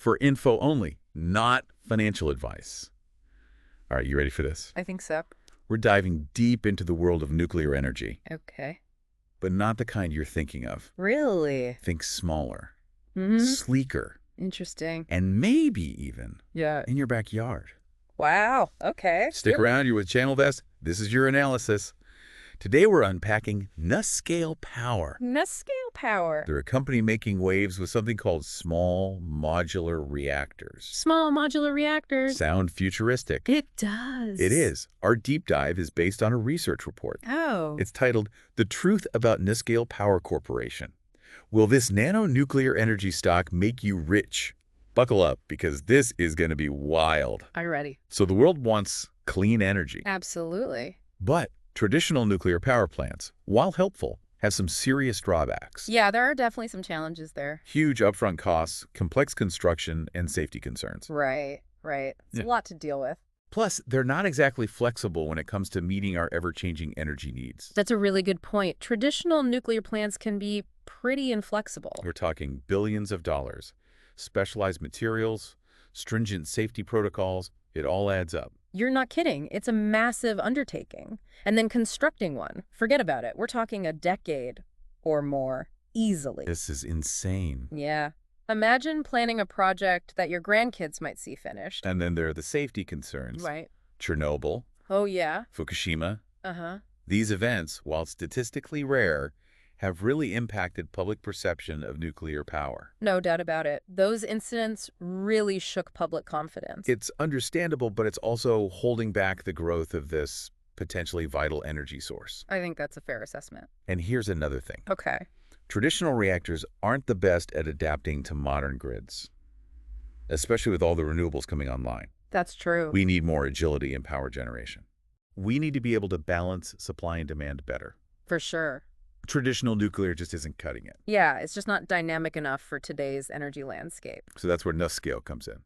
for info only, not financial advice. All right, you ready for this? I think so. We're diving deep into the world of nuclear energy, Okay. but not the kind you're thinking of. Really? Think smaller, Mm-hmm. sleeker, Interesting. and maybe even Yeah. in your backyard. Wow. Okay. Stick around, you're with ChannelVest. This is your analysis. Today we're unpacking NuScale Power. NuScale Power. They're a company making waves with something called Small Modular Reactors. Small Modular Reactors. Sound futuristic. It does. It is. Our deep dive is based on a research report. Oh. It's titled, The Truth About NuScale Power Corporation. Will this Nano Nuclear Energy Stock make you rich? Buckle up, because this is going to be wild. I'm ready. So the world wants clean energy. Absolutely. But traditional nuclear power plants, while helpful, have some serious drawbacks. Yeah, there are definitely some challenges there. Huge upfront costs, complex construction, and safety concerns. Right. It's a lot to deal with. Plus, they're not exactly flexible when it comes to meeting our ever-changing energy needs. That's a really good point. Traditional nuclear plants can be pretty inflexible. We're talking billions of dollars, specialized materials, stringent safety protocols. It all adds up. You're not kidding. It's a massive undertaking. And then constructing one, forget about it. We're talking a decade or more, easily. This is insane. Yeah. Imagine planning a project that your grandkids might see finished. And then there are the safety concerns. Right. Chernobyl, Oh, yeah. Fukushima. Uh-huh. These events, while statistically rare, have really impacted public perception of nuclear power. No doubt about it. Those incidents really shook public confidence. It's understandable, but it's also holding back the growth of this potentially vital energy source. I think that's a fair assessment. And here's another thing. Okay. Traditional reactors aren't the best at adapting to modern grids, especially with all the renewables coming online. That's true. We need more agility in power generation. We need to be able to balance supply and demand better. For sure. Traditional nuclear just isn't cutting it. Yeah, it's just not dynamic enough for today's energy landscape. So that's where NuScale comes in.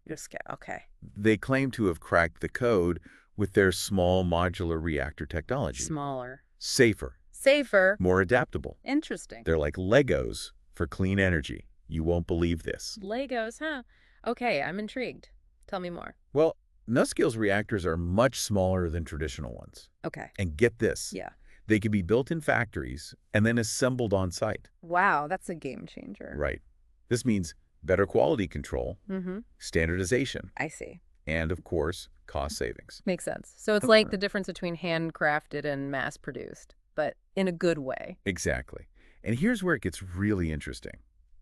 Okay. They claim to have cracked the code with their small modular reactor technology. Smaller. Safer. Safer. More adaptable. Interesting. They're like Legos for clean energy. You won't believe this. Legos, huh? Okay, I'm intrigued. Tell me more. Well, NuScale's reactors are much smaller than traditional ones. Okay. And get this. Yeah. They can be built in factories and then assembled on site. Wow, that's a game changer. Right. This means better quality control, standardization, I see. and, of course, cost savings. Makes sense. So it's like the difference between handcrafted and mass-produced, but in a good way. Exactly. And here's where it gets really interesting.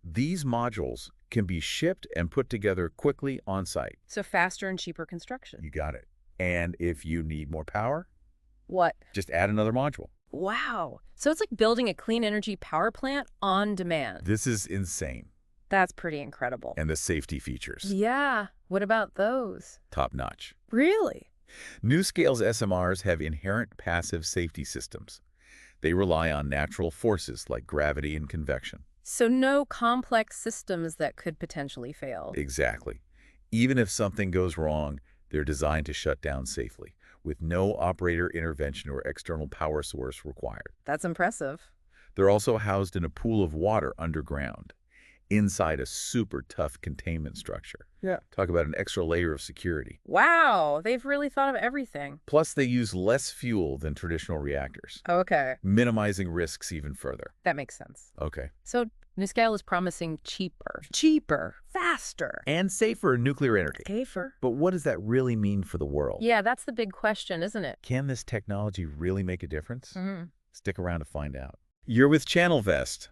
These modules can be shipped and put together quickly on site. So faster and cheaper construction. You got it. And if you need more power, What? just add another module. Wow. So it's like building a clean energy power plant on demand. This is insane. That's pretty incredible. And the safety features, Yeah. What about those? top notch. Really? NuScale's SMRs have inherent passive safety systems. They rely on natural forces like gravity and convection. So no complex systems that could potentially fail. Exactly. Even if something goes wrong, they're designed to shut down safely, with no operator intervention or external power source required. That's impressive. They're also housed in a pool of water underground, inside a super tough containment structure. Yeah. Talk about an extra layer of security. Wow. They've really thought of everything. Plus, they use less fuel than traditional reactors, Okay. minimizing risks even further. That makes sense. Okay. So NuScale is promising cheaper, faster, And safer nuclear energy. safer. But what does that really mean for the world? Yeah, that's the big question, isn't it? Can this technology really make a difference? Mm-hmm. Stick around to find out. You're with ChannelVest.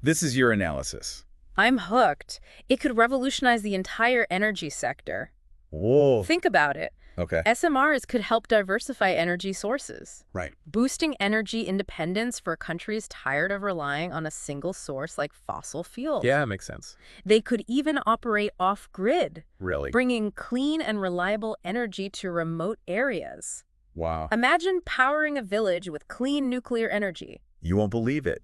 This is your analysis. I'm hooked. It could revolutionize the entire energy sector. Whoa. Think about it. Okay. SMRs could help diversify energy sources, Right. boosting energy independence for countries tired of relying on a single source like fossil fuels. Yeah, makes sense. They could even operate off-grid, Really? bringing clean and reliable energy to remote areas. Wow. Imagine powering a village with clean nuclear energy. You won't believe it.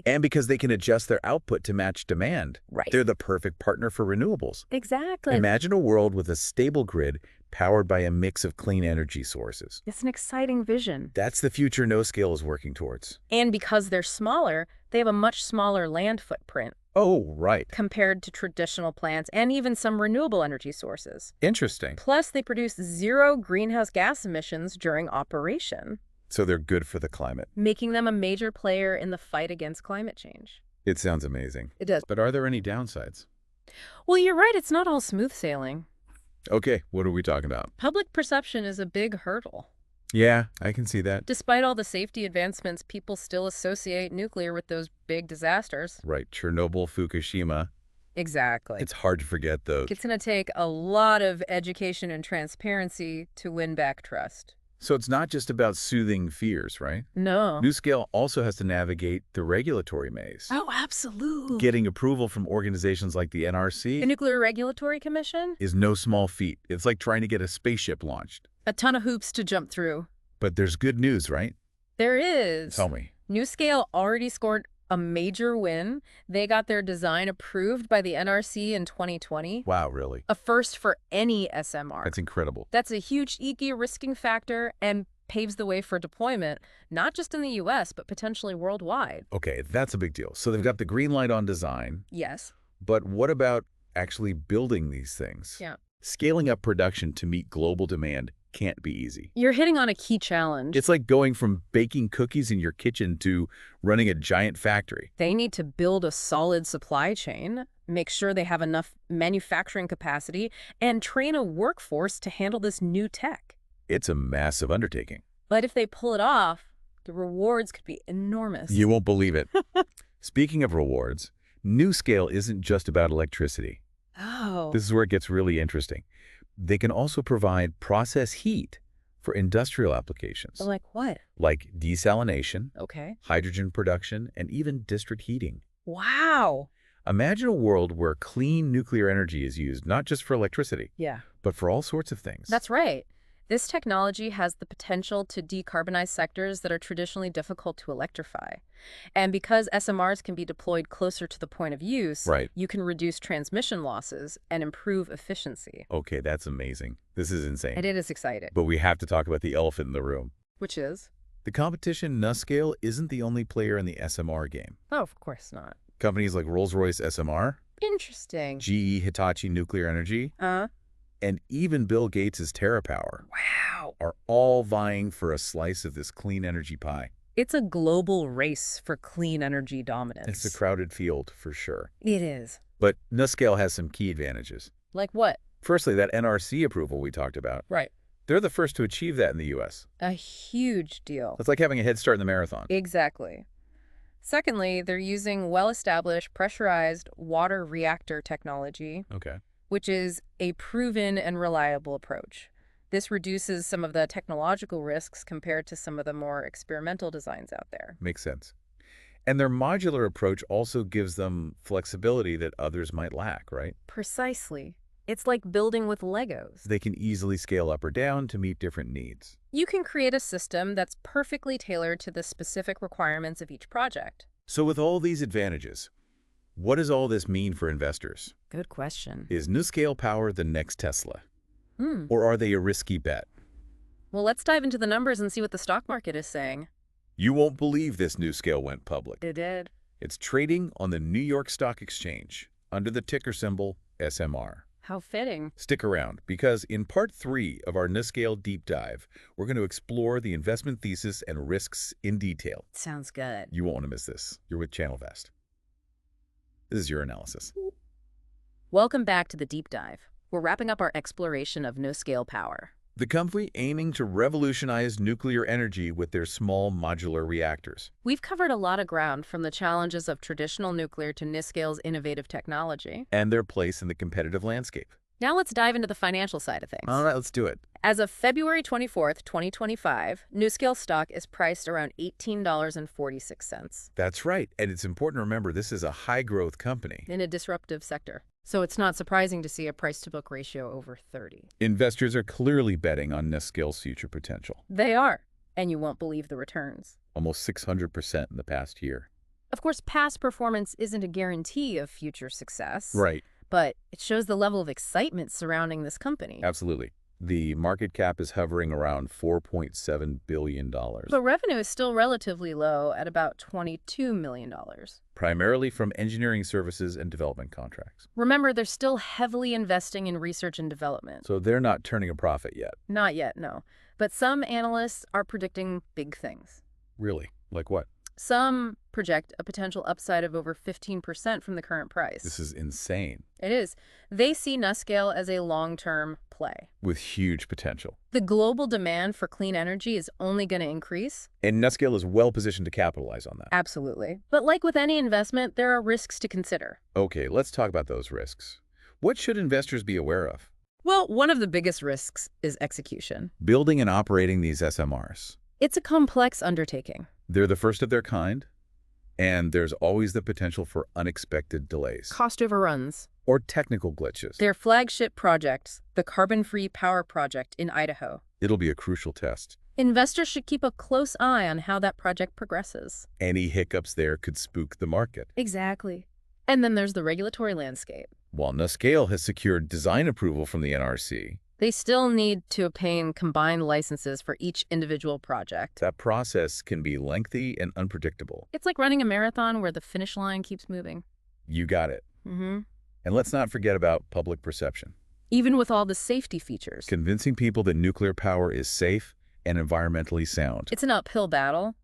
And because they can adjust their output to match demand. Right. They're the perfect partner for renewables. Exactly. Imagine a world with a stable grid powered by a mix of clean energy sources. It's an exciting vision. That's the future NuScale is working towards. And because they're smaller, they have a much smaller land footprint. Oh, right. compared to traditional plants and even some renewable energy sources. Interesting. Plus, they produce zero greenhouse gas emissions during operation, So they're good for the climate. making them a major player in the fight against climate change. It sounds amazing. It does. But are there any downsides? Well, you're right, it's not all smooth sailing. Okay, what are we talking about? Public perception is a big hurdle. Yeah, I can see that. Despite all the safety advancements, people still associate nuclear with those big disasters. Right, Chernobyl, Fukushima. Exactly. It's hard to forget those. It's going to take a lot of education and transparency to win back trust. So it's not just about soothing fears, right? No. NuScale also has to navigate the regulatory maze. Oh, absolutely. Getting approval from organizations like the NRC The Nuclear Regulatory Commission? is no small feat. It's like trying to get a spaceship launched. A ton of hoops to jump through. But there's good news, right? There is. Tell me. NuScale already scored a major win. They got their design approved by the NRC in 2020. Wow, really? A first for any SMR. That's incredible. That's a huge de-risking factor and paves the way for deployment, not just in the U.S., but potentially worldwide. Okay, that's a big deal. So they've got the green light on design, Yes. but what about actually building these things? Yeah. Scaling up production to meet global demand can't be easy. You're hitting on a key challenge. It's like going from baking cookies in your kitchen to running a giant factory. They need to build a solid supply chain, make sure they have enough manufacturing capacity, and train a workforce to handle this new tech. It's a massive undertaking. But if they pull it off, the rewards could be enormous. You won't believe it. Speaking of rewards, NuScale isn't just about electricity. Oh. This is where it gets really interesting. They can also provide process heat for industrial applications, Like what? like desalination, Okay. hydrogen production, and even district heating. Wow. Imagine a world where clean nuclear energy is used not just for electricity, Yeah. but for all sorts of things. That's right. This technology has the potential to decarbonize sectors that are traditionally difficult to electrify. And because SMRs can be deployed closer to the point of use, Right. you can reduce transmission losses and improve efficiency. Okay, that's amazing. This is insane. And it is exciting. But we have to talk about the elephant in the room. Which is? The competition, NuScale, isn't the only player in the SMR game. Oh, of course not. Companies like Rolls-Royce SMR, Interesting. GE-Hitachi Nuclear Energy, and even Bill Gates' TerraPower Wow. are all vying for a slice of this clean energy pie. It's a global race for clean energy dominance. It's a crowded field, for sure. It is. But NuScale has some key advantages. Like what? Firstly, that NRC approval we talked about. Right. They're the first to achieve that in the U.S. A huge deal. It's like having a head start in the marathon. Exactly. Secondly, they're using well-established pressurized water reactor technology, Okay. which is a proven and reliable approach. This reduces some of the technological risks compared to some of the more experimental designs out there. Makes sense. And their modular approach also gives them flexibility that others might lack, right? Precisely. It's like building with Legos. They can easily scale up or down to meet different needs. You can create a system that's perfectly tailored to the specific requirements of each project. So with all these advantages, what does all this mean for investors? Good question. Is NuScale Power the next Tesla? Hmm. Or are they a risky bet? Well, let's dive into the numbers and see what the stock market is saying. You won't believe this NuScale went public. It did. It's trading on the New York Stock Exchange under the ticker symbol SMR. How fitting. Stick around, because in part 3 of our NuScale deep dive, we're going to explore the investment thesis and risks in detail. Sounds good. You won't want to miss this. You're with ChannelVest. This is your analysis. Welcome back to the deep dive. We're wrapping up our exploration of NuScale Power. The company aiming to revolutionize nuclear energy with their small modular reactors. We've covered a lot of ground, from the challenges of traditional nuclear to NuScale's innovative technology. And their place in the competitive landscape. Now let's dive into the financial side of things. All right, let's do it. As of February 24th, 2025, NuScale stock is priced around $18.46 That's right. And it's important to remember this is a high-growth company. in a disruptive sector. So it's not surprising to see a price-to-book ratio over 30. Investors are clearly betting on NuScale's future potential. They are, and you won't believe the returns. Almost 600% in the past year. Of course, past performance isn't a guarantee of future success. Right. But it shows the level of excitement surrounding this company. Absolutely. The market cap is hovering around $4.7 billion, But revenue is still relatively low at about $22 million. primarily from engineering services and development contracts. Remember, they're still heavily investing in research and development. So they're not turning a profit yet. Not yet, no. But some analysts are predicting big things. Really? Like what? Some project a potential upside of over 15% from the current price. This is insane, It is. They see NuScale as a long-term play. with huge potential. The global demand for clean energy is only going to increase. And NuScale is well positioned to capitalize on that. Absolutely. But like with any investment, there are risks to consider. Okay, let's talk about those risks. What should investors be aware of? Well, one of the biggest risks is execution. Building and operating these SMRs. It's a complex undertaking. They're the first of their kind, and there's always the potential for unexpected delays Cost overruns. or technical glitches. Their flagship project, the Carbon-Free Power Project in Idaho. It'll be a crucial test. Investors should keep a close eye on how that project progresses. Any hiccups there could spook the market. Exactly. And then there's the regulatory landscape. While NuScale has secured design approval from the NRC, They still need to obtain combined licenses for each individual project. that process can be lengthy and unpredictable. It's like running a marathon where the finish line keeps moving. You got it. Mm-hmm. And let's not forget about public perception. Even with all the safety features. Convincing people that nuclear power is safe and environmentally sound It's an uphill battle.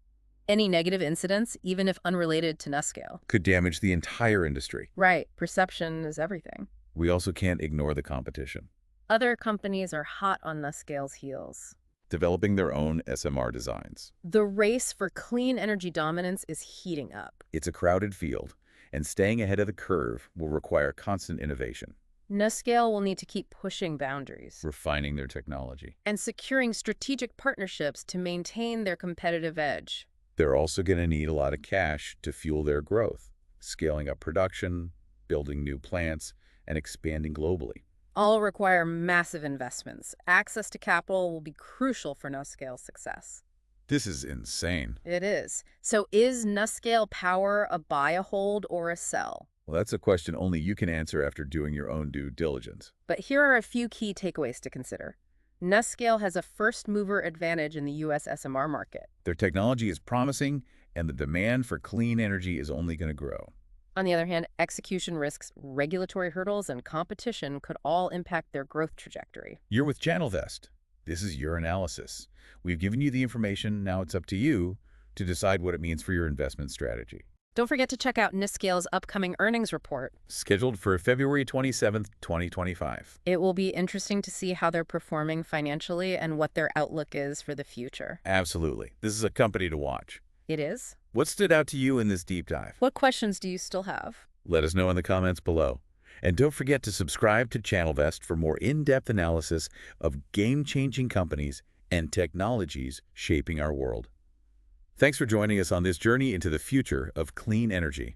Any negative incidents, even if unrelated to NuScale. could damage the entire industry. Right. Perception is everything. We also can't ignore the competition, Other companies are hot on NuScale's heels. developing their own SMR designs. The race for clean energy dominance is heating up. It's a crowded field, and staying ahead of the curve will require constant innovation, NuScale will need to keep pushing boundaries refining their technology. and securing strategic partnerships to maintain their competitive edge. They're also going to need a lot of cash to fuel their growth, scaling up production, building new plants, and expanding globally. All require massive investments. Access to capital will be crucial for NuScale's success. This is insane. It is. So is NuScale Power a buy, a hold, or a sell? Well, that's a question only you can answer after doing your own due diligence. But here are a few key takeaways to consider. NuScale has a first-mover advantage in the U.S. SMR market. Their technology is promising, and the demand for clean energy is only going to grow. On the other hand, execution risks, regulatory hurdles, and competition could all impact their growth trajectory. You're with ChannelVest. This is your analysis. We've given you the information. Now it's up to you to decide what it means for your investment strategy. Don't forget to check out NuScale's upcoming earnings report. Scheduled for February 27th, 2025. It will be interesting to see how they're performing financially and what their outlook is for the future. Absolutely. This is a company to watch. It is? What stood out to you in this deep dive? What questions do you still have? Let us know in the comments below. And don't forget to subscribe to ChannelVest for more in-depth analysis of game-changing companies and technologies shaping our world. Thanks for joining us on this journey into the future of clean energy.